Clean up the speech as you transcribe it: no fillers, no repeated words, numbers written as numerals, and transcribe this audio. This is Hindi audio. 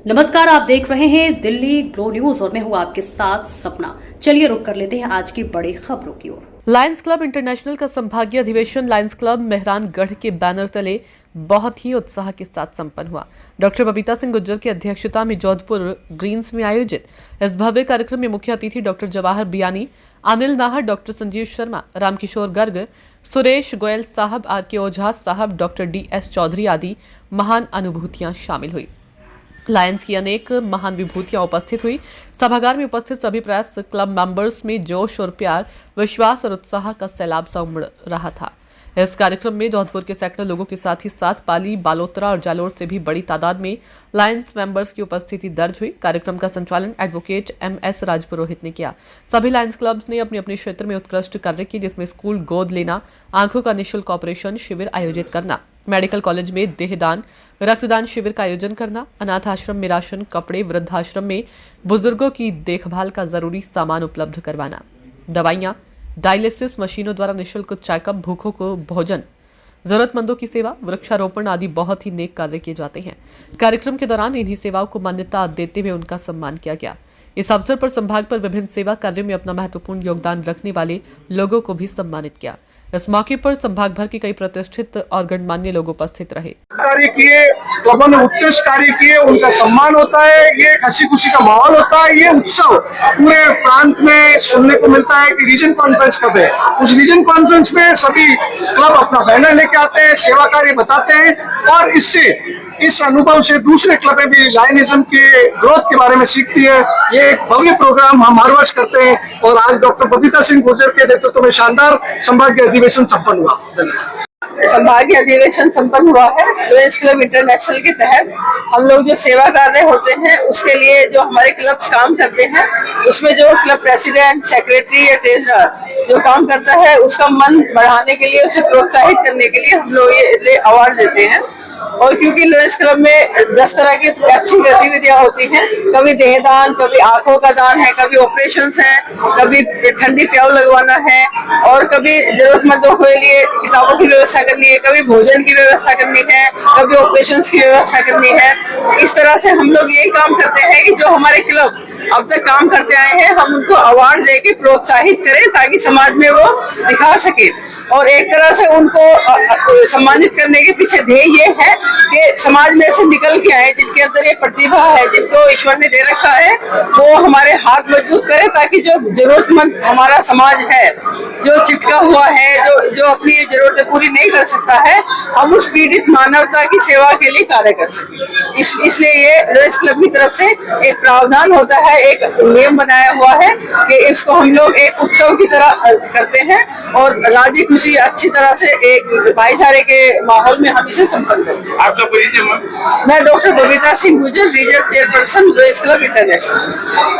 नमस्कार, आप देख रहे हैं दिल्ली ग्लो न्यूज और मैं हूं आपके साथ सपना। चलिए रुक कर लेते हैं आज की बड़ी खबरों की ओर। लायंस क्लब इंटरनेशनल का संभागीय अधिवेशन लायंस क्लब मेहरानगढ़ के बैनर तले बहुत ही उत्साह के साथ संपन्न हुआ। डॉक्टर बबीता सिंह गुज्जर की अध्यक्षता में जोधपुर ग्रीन्स में आयोजित इस भव्य कार्यक्रम में मुख्य अतिथि डॉक्टर जवाहर बियानी, अनिल नाहर, डॉक्टर संजीव शर्मा, रामकिशोर गर्ग, सुरेश गोयल साहब, आर के ओझा साहब, डॉक्टर DS चौधरी आदि महान अनुभूतियां शामिल हुई। लायंस की अनेक महान विभूतियां उपस्थित हुई। सभागार में उपस्थित सभी प्रेस क्लब मेंबर्स में जोश और प्यार, विश्वास और उत्साह का सैलाब सा उमड़ रहा था। इस कार्यक्रम में जोधपुर के सैकड़ों लोगों के साथ ही साथ पाली, बालोतरा और जालोर से भी बड़ी तादाद में लायंस मेंबर्स की उपस्थिति दर्ज हुई। कार्यक्रम का संचालन एडवोकेट MS राजपुरोहित ने किया। सभी लायंस क्लब्स ने अपने अपने क्षेत्र में उत्कृष्ट कार्य किए, जिसमें स्कूल गोद लेना, आंखों का निःशुल्क ऑपरेशन शिविर आयोजित करना, मेडिकल कॉलेज में देहदान, रक्तदान शिविर का आयोजन करना, अनाथ आश्रम में राशन, कपड़े, वृद्धाश्रम में बुजुर्गों की देखभाल का जरूरी सामान उपलब्ध करवाना, दवाइयां, डायलिसिस मशीनों द्वारा निःशुल्क चेकअप, भूखों को भोजन, जरूरतमंदों की सेवा, वृक्षारोपण आदि बहुत ही नेक कार्य किए जाते हैं। कार्यक्रम के दौरान इन्हीं सेवाओं को मान्यता देते हुए उनका सम्मान किया गया। इस अवसर पर संभाग पर विभिन्न सेवा कार्यों में अपना महत्वपूर्ण योगदान रखने वाले लोगों को भी सम्मानित किया। इस मौके पर संभाग भर के कई प्रतिष्ठित और गणमान्य लोग उपस्थित रहे। कार्य किए, क्लबों ने उत्कृष्ट कार्य किए, उनका सम्मान होता है। ये हंसी खुशी का माहौल होता है। ये उत्सव पूरे प्रांत में सुनने को मिलता है कि रीजन कॉन्फ्रेंस कब है। उस रीजन कॉन्फ्रेंस में सभी क्लब अपना बैनर लेके आते हैं, सेवा कार्य बताते हैं और इस अनुभव से दूसरे क्लबें भी लायनिज्म के ग्रोथ के बारे में सीखती है। ये एक भव्य प्रोग्राम हम हर वर्ष करते हैं और आज डॉक्टर बबीता सिंह गुज्जर के नेतृत्व में शानदार संभागीय अधिवेशन संपन्न हुआ। धन्यवाद। संभागीय अधिवेशन संपन्न हुआ है। लायंस क्लब इंटरनेशनल के तहत हम लोग जो सेवा कार्य होते हैं उसके लिए जो हमारे क्लब्स काम करते हैं, उसमें जो क्लब प्रेसिडेंट, सेक्रेटरी या ट्रेजरर जो काम करता है उसका मन बढ़ाने के लिए, उसे प्रोत्साहित करने के लिए हम लोग ये अवार्ड देते हैं। और क्योंकि लायंस क्लब में 10 तरह की अच्छी गतिविधियां होती हैं, कभी देहदान, कभी आंखों का दान है, कभी ऑपरेशंस हैं, कभी ठंडी प्याऊ लगवाना है और कभी जरूरतमंदों के लिए किताबों की व्यवस्था करनी है, कभी भोजन की व्यवस्था करनी है, कभी ऑपरेशंस की व्यवस्था करनी है। इस तरह से हम लोग यही काम करते हैं कि जो हमारे क्लब अब तक काम करते आए हैं हम उनको अवार्ड देके प्रोत्साहित करें ताकि समाज में वो दिखा सके। और एक तरह से उनको सम्मानित करने के पीछे ध्येय ये है कि समाज में से निकल के आए जिनके अंदर ये प्रतिभा है, जिनको ईश्वर ने दे रखा है, वो हमारे हाथ मजबूत करे ताकि जो जरूरतमंद हमारा समाज है, जो चिपका हुआ है, जो अपनी जरूरतें पूरी नहीं कर सकता है, हम उस पीड़ित मानवता की सेवा के लिए कार्य कर सकें। इसलिए ये लायंस क्लब की तरफ से एक प्रावधान होता है, एक नियम बनाया हुआ है कि इसको हम लोग एक उत्सव की तरह करते हैं और राजी खुशी अच्छी तरह से एक भाईचारे के माहौल में हम इसे संपन्न करते हैं। आपका परिचय? मैं doctor Babita Singh Gujjar, region chairperson Lions Club international.